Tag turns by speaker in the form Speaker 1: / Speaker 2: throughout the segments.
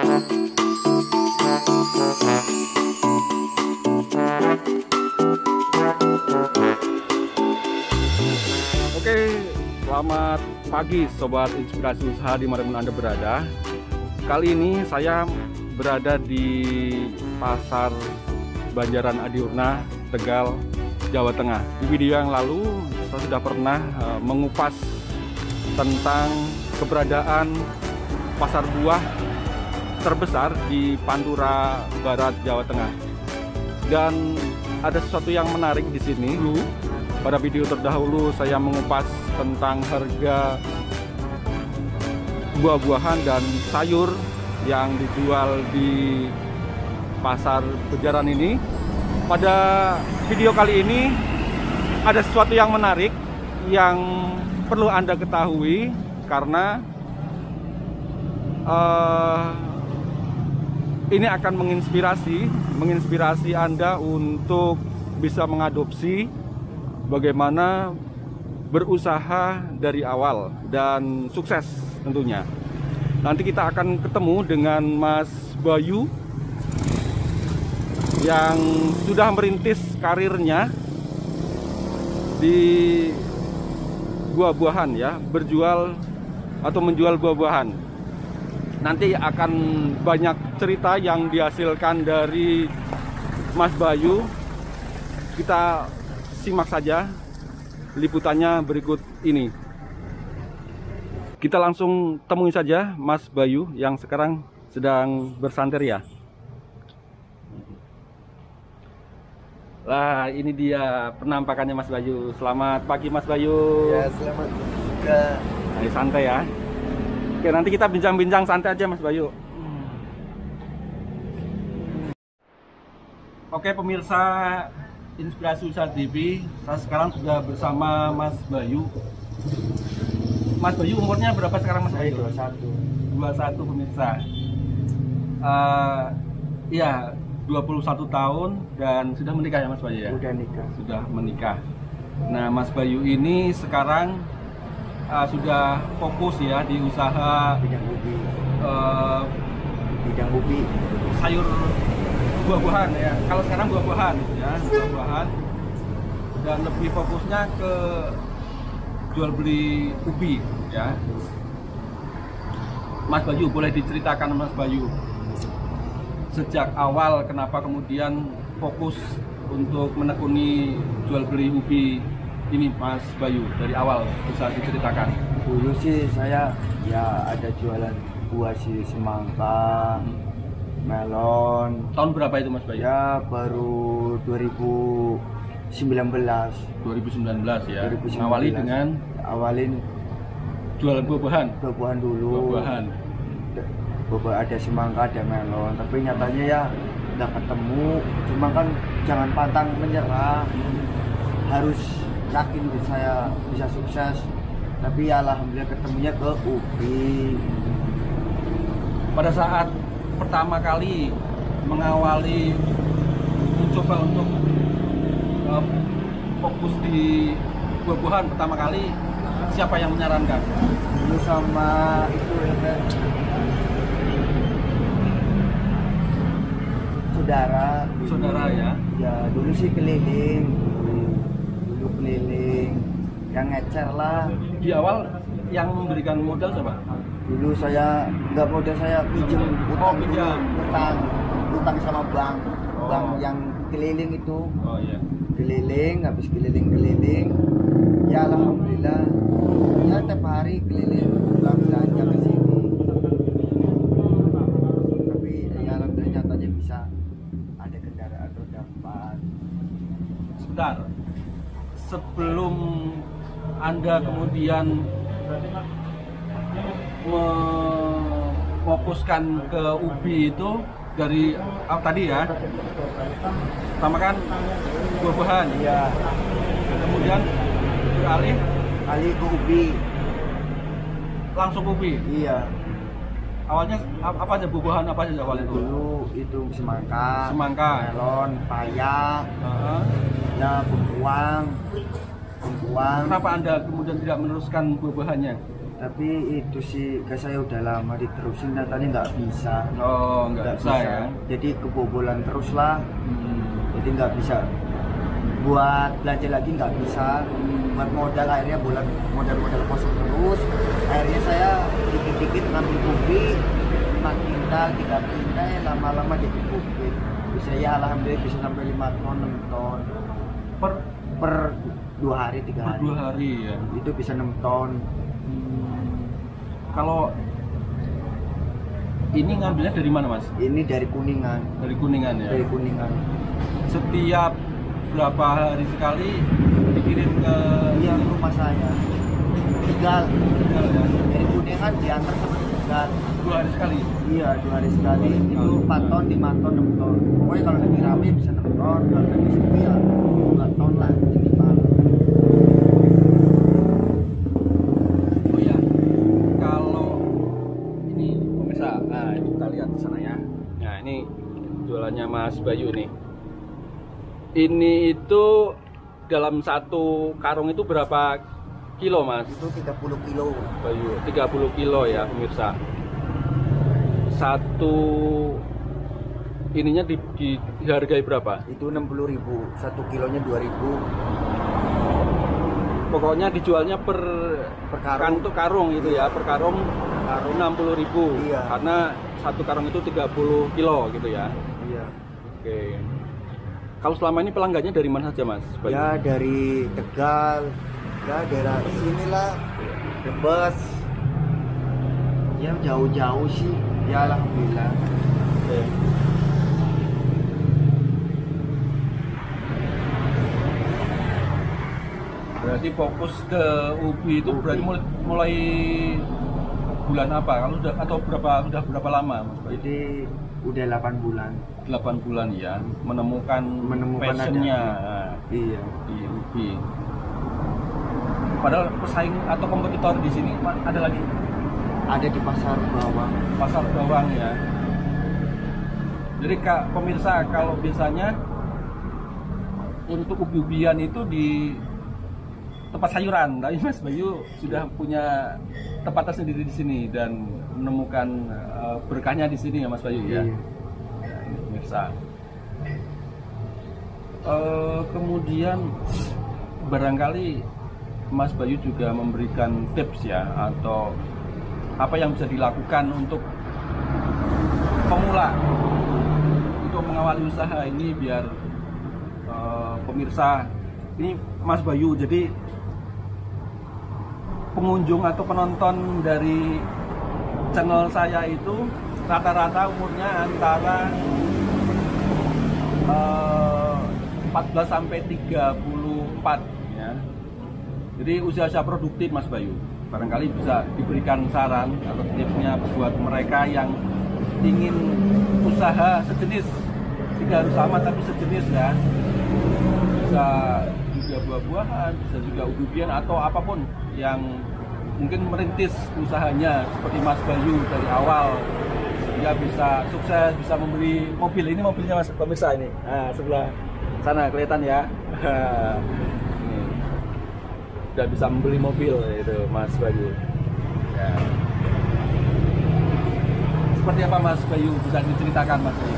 Speaker 1: Oke, selamat pagi Sobat Inspirasi Usaha dimanapun Anda berada. Kali ini saya berada di Pasar Banjaran Adiurna, Tegal, Jawa Tengah. Di video yang lalu saya sudah pernah mengupas tentang keberadaan pasar buah terbesar di Pantura Barat, Jawa Tengah. Dan ada sesuatu yang menarik di sini. Pada video terdahulu saya mengupas tentang harga buah-buahan dan sayur yang dijual di pasar Banjaran ini. Pada video kali ini ada sesuatu yang menarik yang perlu Anda ketahui, karena ini akan menginspirasi Anda untuk bisa mengadopsi bagaimana berusaha dari awal dan sukses tentunya. Nanti kita akan ketemu dengan Mas Bayu yang sudah merintis karirnya di buah-buahan ya, berjual atau menjual buah-buahan. Nanti akan banyak cerita yang dihasilkan dari Mas Bayu. Kita simak saja liputannya berikut ini. Kita langsung temui saja Mas Bayu yang sekarang sedang bersanteria. Lah, ini dia penampakannya Mas Bayu. Selamat pagi Mas Bayu.
Speaker 2: Ya, selamat juga.
Speaker 1: Ayo santai ya. Oke, nanti kita bincang-bincang santai aja Mas Bayu. Oke pemirsa Inspirasi Usaha TV, saya sekarang sudah bersama Mas Bayu. Mas Bayu umurnya berapa sekarang Mas Bayu? 21 pemirsa. Iya, 21 tahun dan sudah menikah ya Mas Bayu ya?
Speaker 2: Sudah nikah.
Speaker 1: Sudah menikah. Nah Mas Bayu ini sekarang sudah fokus ya di usaha
Speaker 2: Bidang ubi.
Speaker 1: Sayur buah-buahan ya. Kalau sekarang buah-buahan ya, buah-buahan. Dan lebih fokusnya ke jual beli ubi ya. Mas Bayu, boleh diceritakan Mas Bayu sejak awal kenapa kemudian fokus untuk menekuni jual beli ubi ini Mas Bayu, dari awal bisa diceritakan.
Speaker 2: Dulu sih saya ya ada jualan buah sih, semangka, melon.
Speaker 1: Tahun berapa itu Mas Bayu?
Speaker 2: Ya baru 2019
Speaker 1: ya.
Speaker 2: 2019.
Speaker 1: Awali dengan
Speaker 2: awalin
Speaker 1: jualan buah-buahan.
Speaker 2: buah-buahan dulu.
Speaker 1: Buah-buahan.
Speaker 2: Ada semangka, ada melon, tapi nyatanya ya nggak ketemu. Cuma kan jangan pantang menyerah, harus yakin saya bisa sukses. Tapi ya alhamdulillah ketemunya ke ubi.
Speaker 1: Pada saat pertama kali mengawali mencoba untuk fokus di buah-buahan pertama kali, siapa yang menyarankan?
Speaker 2: Dulu sama itu ya, saudara
Speaker 1: ya.
Speaker 2: Ya dulu sih keliling yang ngecer lah.
Speaker 1: Di awal yang memberikan modal siapa?
Speaker 2: Dulu saya nggak modal, saya pinjam utang. Utang sama bank yang keliling itu.
Speaker 1: Oh iya.
Speaker 2: Keliling, habis keliling ya alhamdulillah ya tiap hari keliling pulang belanja ke sini. Tapi ya alhamdulillah nyatanya bisa ada kendaraan roda 4.
Speaker 1: Sebentar, sebelum Anda kemudian memfokuskan ke ubi itu dari tadi ya, pertama kan buah-buahan,
Speaker 2: Iya.
Speaker 1: kemudian beralih
Speaker 2: ke ubi.
Speaker 1: Langsung ubi.
Speaker 2: Iya.
Speaker 1: Awalnya apa aja, buah-buahan apa aja awalnya itu?
Speaker 2: Dulu itu semangka, melon, paya,
Speaker 1: ya
Speaker 2: bengkuang.
Speaker 1: Kenapa Anda kemudian tidak meneruskan buah-buahannya?
Speaker 2: Tapi itu sih gas saya udah lama diterusin, nyatanya nggak bisa.
Speaker 1: Oh, nggak bisa ya.
Speaker 2: Jadi kebobolan terus lah. Jadi nggak bisa buat belanja lagi, nggak bisa. Buat modal akhirnya modal kosong terus. Akhirnya saya dikit-dikit ngambil kubik, 4 kintal, 3 kintal, lama-lama jadi kubik. Bisa ya alhamdulillah bisa sampai 5 ton, 6 ton per 2 hari, 3 hari.
Speaker 1: 2 hari ya.
Speaker 2: Itu bisa 6 ton.
Speaker 1: Kalau ini ngambilnya dari mana, Mas?
Speaker 2: Ini dari Kuningan.
Speaker 1: Dari Kuningan ya.
Speaker 2: Dari Kuningan.
Speaker 1: Setiap berapa hari sekali dikirim ke
Speaker 2: rumah saya. Tegal
Speaker 1: ya.
Speaker 2: Dari Kuningan diantar sama Tegal.
Speaker 1: 2 hari sekali.
Speaker 2: Iya, 2 hari sekali. Itu 4 ton, 5 ton, 6 ton. Pokoknya kalau lagi rame bisa 6 ton, kalau lagi sepi ya 2 ton lah minimal.
Speaker 1: Oh ya, kalau ini pemirsa, nah ini kita lihat di sana ya. Nah ini jualannya Mas Bayu nih. Ini itu dalam satu karung itu berapa kilo, Mas?
Speaker 2: Itu 30 kilo.
Speaker 1: Bayu, 30 kilo ya pemirsa. Satu ininya dihargai berapa?
Speaker 2: Itu 60.000, 1 kilonya 2.000.
Speaker 1: Pokoknya dijualnya per
Speaker 2: karung.
Speaker 1: karung itu ya, per karung 60.000.
Speaker 2: Iya.
Speaker 1: Karena satu karung itu 30 kilo gitu ya.
Speaker 2: Iya.
Speaker 1: Oke. Kalau selama ini pelanggannya dari mana saja, Mas Bayu?
Speaker 2: Ya dari Tegal, ya daerah sinilah, Brebes. Ya jauh-jauh sih, ya alhamdulillah.
Speaker 1: Oke. Berarti fokus ke ubi itu berarti mulai bulan apa? Kalau sudah berapa lama, Mas Bayu?
Speaker 2: Jadi udah 8 bulan.
Speaker 1: 8 bulan ya, menemukan passionnya
Speaker 2: Iya.
Speaker 1: di ubi. Padahal pesaing atau kompetitor di sini ada lagi?
Speaker 2: Ada di pasar bawang.
Speaker 1: Pasar bawang ya. Jadi Kak pemirsa, kalau biasanya untuk ubi-ubian itu di tempat sayuran, tapi Mas Bayu sudah punya tempatnya sendiri di sini dan menemukan berkahnya di sini ya Mas Bayu ya.
Speaker 2: Iya.
Speaker 1: Ya, ini pemirsa. Kemudian barangkali Mas Bayu juga memberikan tips ya, atau apa yang bisa dilakukan untuk pemula untuk mengawali usaha ini biar pemirsa ini Mas Bayu, jadi pengunjung atau penonton dari channel saya itu rata-rata umurnya antara 14 sampai 34 ya. Jadi usia-usia produktif Mas Bayu. Barangkali bisa diberikan saran atau tipsnya buat mereka yang ingin usaha sejenis, tidak harus sama tapi sejenis ya. Bisa juga buah-buahan, bisa juga ubi-ubian atau apapun yang mungkin merintis usahanya seperti Mas Bayu dari awal dia bisa sukses, bisa membeli mobil. Ini mobilnya Mas pemirsa ini. Nah, sebelah sana kelihatan ya. Sudah bisa membeli mobil itu Mas Bayu. Ya. Seperti apa Mas Bayu, bisa diceritakan Mas Bayu?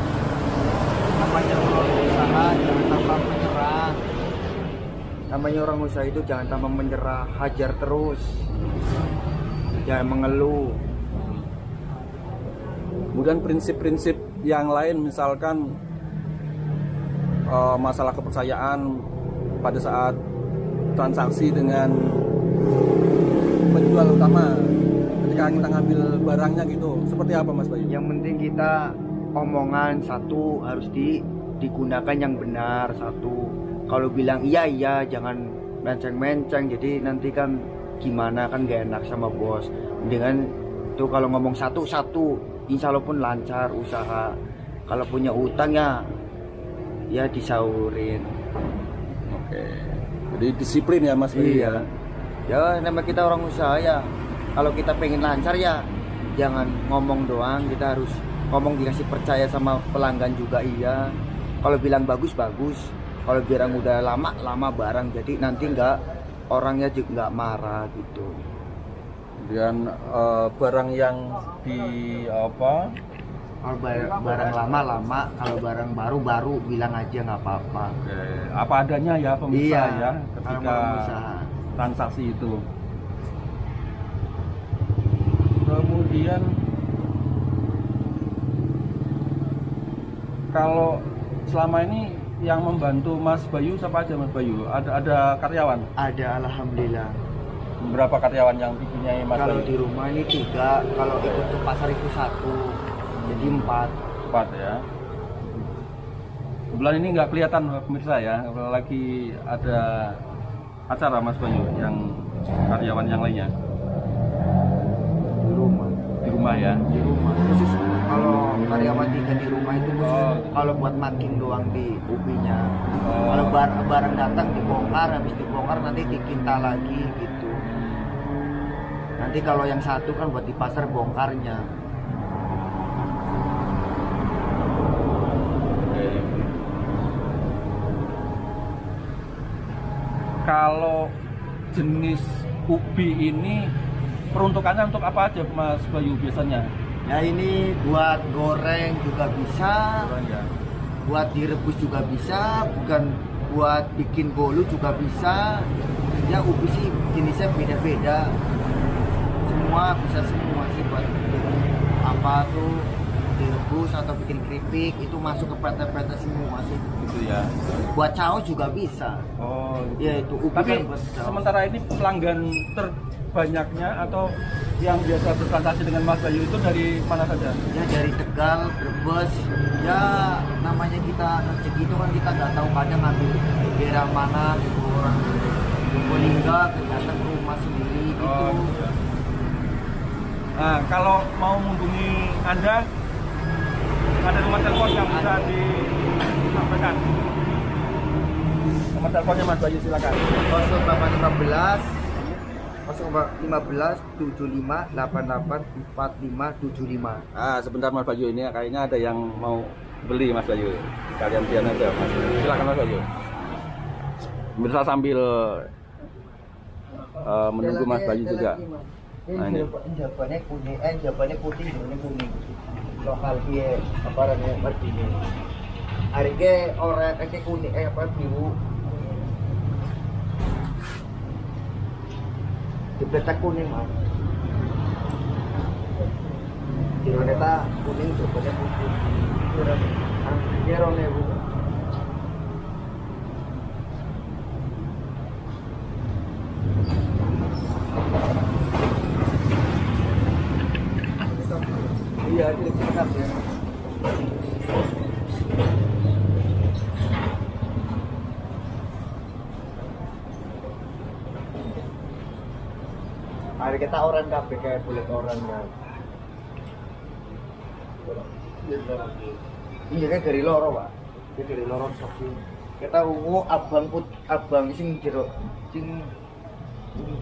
Speaker 2: Namanya orang usaha jangan tambah menyerah. Namanya orang usaha itu jangan tambah menyerah, hajar terus. Jangan mengeluh.
Speaker 1: Kemudian prinsip-prinsip yang lain misalkan masalah kepercayaan pada saat transaksi dengan penjual utama ketika kita ngambil barangnya gitu, seperti apa Mas Bayu?
Speaker 2: Yang penting kita omongan satu harus digunakan yang benar satu. Kalau bilang iya jangan menceng-menceng, jadi nanti kan gimana kan gak enak sama bos. Dengan tuh kalau ngomong satu insya Allah pun lancar usaha. Kalau punya utang ya disaurin.
Speaker 1: Oke. Jadi disiplin ya Mas Bayu.
Speaker 2: Iya. Ya nama kita orang usaha ya. Kalau kita pengen lancar ya jangan ngomong doang, kita harus ngomong dikasih percaya sama pelanggan juga iya. Kalau bilang bagus. Kalau bilang udah lama barang, jadi nanti orangnya juga nggak marah gitu.
Speaker 1: Dan barang yang di apa?
Speaker 2: Kalau barang lama, kalau barang baru bilang aja nggak apa-apa.
Speaker 1: Oke. Apa adanya ya pemirsa ya ketika transaksi itu. Kemudian kalau selama ini yang membantu Mas Bayu siapa aja Mas Bayu? Ada karyawan?
Speaker 2: Ada, alhamdulillah.
Speaker 1: Berapa karyawan yang dipunyai Mas
Speaker 2: Kalau
Speaker 1: Bayu?
Speaker 2: di rumah ini 3, kalau ikut ke pasar itu 1, jadi 4.
Speaker 1: 4 ya. Bulan ini nggak kelihatan pemirsa ya, lagi ada acara Mas Bayu yang karyawan yang lainnya. Di rumah ya.
Speaker 2: Di rumah. Khusus kalau karyawan 3 di rumah itu khusus kalau buat makin doang di ubinya. Kalau barang datang dibongkar, habis dibongkar nanti dikinta lagi gitu. Nanti kalau yang 1 kan buat di pasar bongkarnya.
Speaker 1: Kalau jenis ubi ini peruntukannya untuk apa aja Mas Bayu biasanya?
Speaker 2: Ya ini buat goreng juga bisa,
Speaker 1: Ya.
Speaker 2: buat direbus juga bisa, bukan buat bikin bolu juga bisa. Ya ubi sih jenisnya beda-beda, semua bisa semua sih buat apa tuh direbus atau bikin keripik itu masuk ke pete-pete semua sih.
Speaker 1: Gitu ya.
Speaker 2: Buat caos juga bisa.
Speaker 1: Oh. Gitu.
Speaker 2: Ya itu ubi.
Speaker 1: Tapi
Speaker 2: kan buat caos.
Speaker 1: sementara ini pelanggan terbanyaknya atau yang biasa bertransaksi dengan Mas Bayu itu dari mana saja?
Speaker 2: Ya dari Tegal, Brebes. Ya namanya kita rezeki itu kan kita nggak tahu, kadang ngambil daerah mana gitu, orang Lingga datang ke rumah sendiri gitu.
Speaker 1: Oh, iya. Nah, kalau mau menghubungi Anda, ada nomor telepon yang bisa disampaikan. Nomor teleponnya Mas Bayu silakan.
Speaker 2: 0815 75 88 45 75.
Speaker 1: Ah, sebentar Mas Bayu, ini kayaknya ada yang mau beli Mas Bayu. Kalian pian aja Mas. Silakan Mas Bayu. Bisa sambil menunggu Mas Bayu juga. Nah, ini.
Speaker 2: Jawabannya putih, jawabannya kuning. Lokal dia apa namanya begini. Harga orang kayak kuning apa biru. Dipetak kuning mas. Dironeta kuning, jawabannya putih. Harganya Ronewu. Iya, itu sedap ya. Hari kita orang kabeh kayak bulat orang ya. Iya kan dari loro, Pak. Dari loro sapi. Kita ungu abang sing jero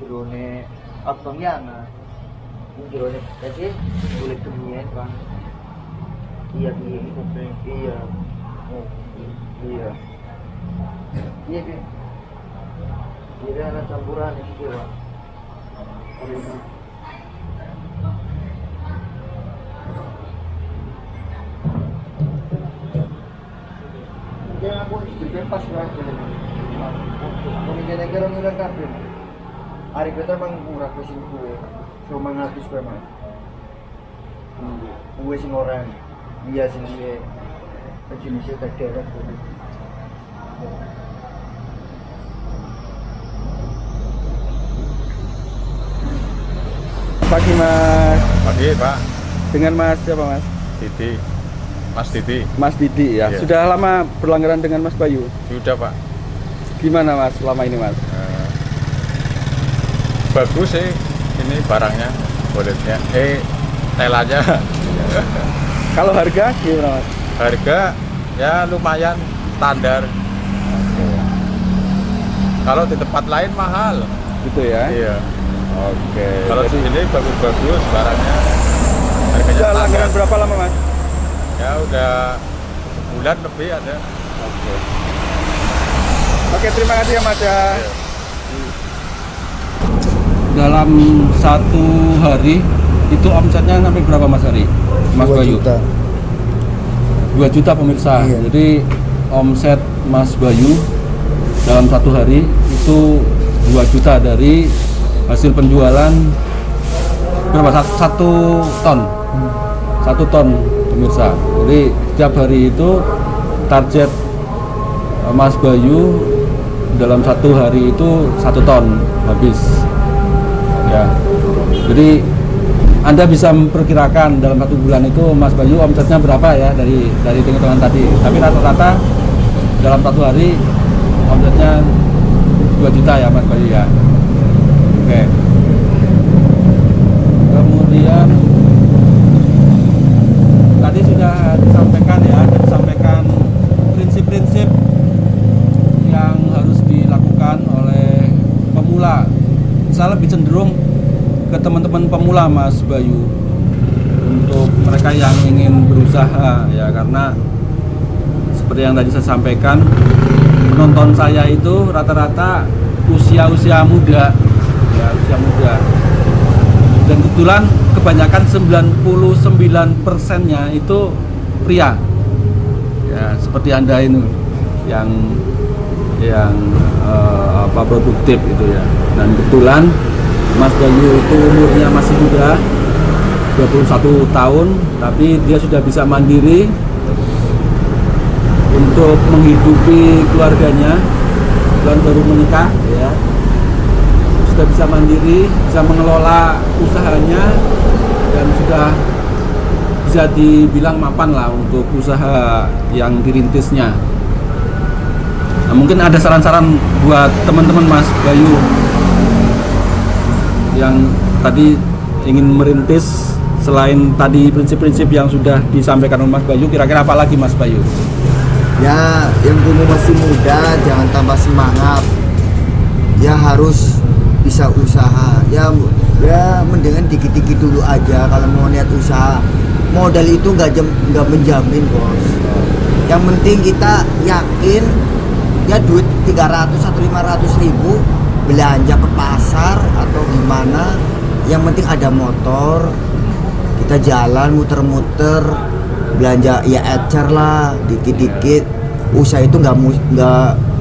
Speaker 2: jerone abang yana. Jerone kasih kulit kemien Bang. Iya kuping. Iya. Oh, iya. Iya kan. Ini ada campuran iki, Pak. Ya aku bebas banget. Kemudian negara ngilang kabeh. Hari kita murah ke sini gue. Cuma 100 gue mas. Gue sing orang. Iya sing dia. Jenisnya tegel kan.
Speaker 1: Pagi Mas.
Speaker 3: Pagi Pak.
Speaker 1: Dengan Mas siapa Mas?
Speaker 3: Didi. Mas Didi.
Speaker 1: Mas Didi ya.
Speaker 3: Iya.
Speaker 1: Sudah lama berlangganan dengan Mas Bayu?
Speaker 3: Sudah Pak.
Speaker 1: Gimana Mas selama ini Mas?
Speaker 3: Bagus sih ini barangnya, kulitnya, telanya.
Speaker 1: Kalau harga gimana Mas?
Speaker 3: Harga ya lumayan standar. Kalau di tempat lain mahal.
Speaker 1: Gitu ya?
Speaker 3: Iya.
Speaker 1: Oke.
Speaker 3: Kalau di sini bagus-bagus barangnya. Harganya
Speaker 1: Sudah langganan berapa lama Mas?
Speaker 3: Ya udah sebulan lebih ada.
Speaker 1: Oke. Oke, terima kasih ya Mas ya.
Speaker 3: Iya.
Speaker 1: dalam satu hari itu omsetnya sampai berapa Mas Ari? Mas
Speaker 2: 2
Speaker 1: Bayu?
Speaker 2: juta.
Speaker 1: 2 juta pemirsa.
Speaker 2: Iya.
Speaker 1: Jadi omset Mas Bayu dalam satu hari itu 2 juta dari hasil penjualan berapa? 1 ton. 1 ton pemirsa. Jadi setiap hari itu target Mas Bayu dalam satu hari itu 1 ton habis ya. Jadi Anda bisa memperkirakan dalam 1 bulan itu Mas Bayu omsetnya berapa ya dari hitung-hitungan tadi. Tapi rata-rata dalam 1 hari omsetnya 2 juta ya Mas Bayu ya. Oke. Kemudian tadi sudah disampaikan ya, prinsip-prinsip yang harus dilakukan oleh pemula. Saya lebih cenderung ke teman-teman pemula Mas Bayu, untuk mereka yang ingin berusaha ya, karena seperti yang tadi saya sampaikan, penonton saya itu rata-rata usia muda ya, usia muda, dan kebetulan kebanyakan 99%-nya itu pria ya, seperti Anda ini yang produktif itu ya. Dan kebetulan Mas Bayu itu umurnya masih muda, 21 tahun, tapi dia sudah bisa mandiri untuk menghidupi keluarganya. Kebetulan baru menikah ya, sudah bisa mandiri, bisa mengelola usahanya, dan sudah bisa dibilang mapan lah untuk usaha yang dirintisnya. Nah, mungkin ada saran-saran buat teman-teman Mas Bayu yang tadi ingin merintis, selain tadi prinsip-prinsip yang sudah disampaikan oleh Mas Bayu, kira-kira apa lagi Mas Bayu?
Speaker 2: Ya, yang kamu masih muda jangan tambah semangat. Ya harus bisa usaha. Ya mendingan dikit-dikit dulu aja kalau mau niat usaha. Modal itu nggak menjamin bos. Yang penting kita yakin ya duit 300 atau 500 ribu belanja ke pasar atau gimana, yang penting ada motor, kita jalan muter-muter belanja ya ecer lah dikit-dikit. Usaha itu nggak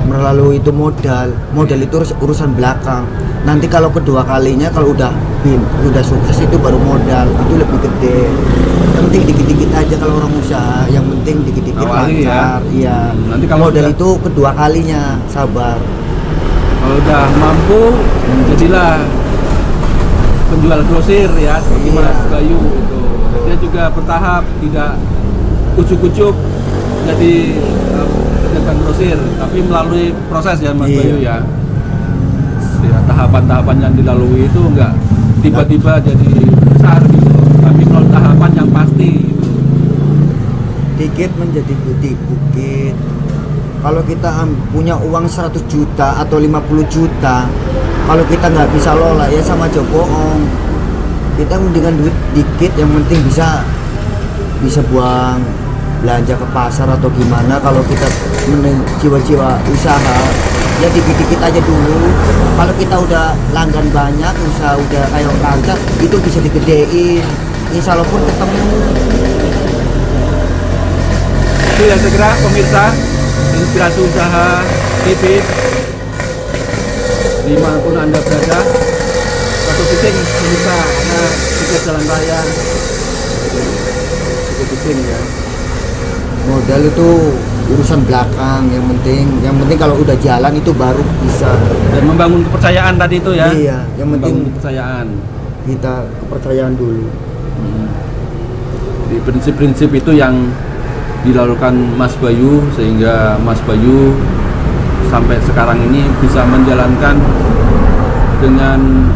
Speaker 2: melalui itu modal itu urusan belakang. Nanti kalau kedua kalinya, kalau udah sukses itu baru modal itu lebih gede. Yang penting dikit-dikit aja kalau orang usaha, yang penting dikit-dikit lancar ya. Iya. Nanti kalau modal itu kedua kalinya, sabar.
Speaker 1: Kalau udah mampu, jadilah penjual grosir ya, seperti Mas Bayu itu. Dia juga bertahap, tidak ujuk-ujuk jadi pedagang grosir, tapi melalui proses ya Mas Bayu ya. Tahapan-tahapan yang dilalui itu enggak tiba-tiba jadi besar gitu, tapi melalui tahapan yang pasti gitu.
Speaker 2: Dikit menjadi bukit. Kalau kita punya uang 100 juta atau 50 juta, kalau kita nggak bisa lola ya sama aja bohong. Kita dengan duit dikit, yang penting bisa buang belanja ke pasar atau gimana. Kalau kita jiwa-jiwa usaha ya dikit-dikit aja dulu. Kalau kita udah langgan banyak, usaha udah kayak lancar, itu bisa digedein, insya Allah pun ketemu.
Speaker 1: Itu ya segera pemirsa Inspirasi Usaha TV, dimanapun Anda berada, satu titik pemirsa, karena tiket jalan raya satu titik ya.
Speaker 2: Modal itu urusan belakang, yang penting kalau udah jalan itu baru bisa.
Speaker 1: Dan membangun kepercayaan tadi itu ya.
Speaker 2: Iya, yang penting
Speaker 1: kepercayaan.
Speaker 2: Kita kepercayaan dulu.
Speaker 1: Di prinsip-prinsip itu yang dilakukan Mas Bayu, sehingga Mas Bayu sampai sekarang ini bisa menjalankan dengan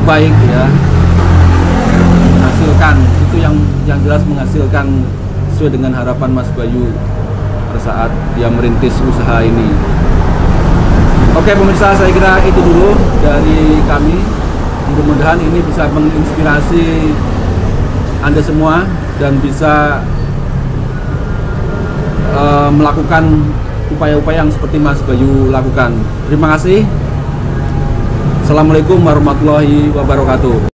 Speaker 1: baik ya, menghasilkan itu yang jelas, menghasilkan sesuai dengan harapan Mas Bayu pada saat dia merintis usaha ini. Oke pemirsa, saya kira itu dulu dari kami. Mudah-mudahan ini bisa menginspirasi Anda semua dan bisa melakukan upaya-upaya yang seperti Mas Bayu lakukan. Terima kasih. Assalamualaikum warahmatullahi wabarakatuh.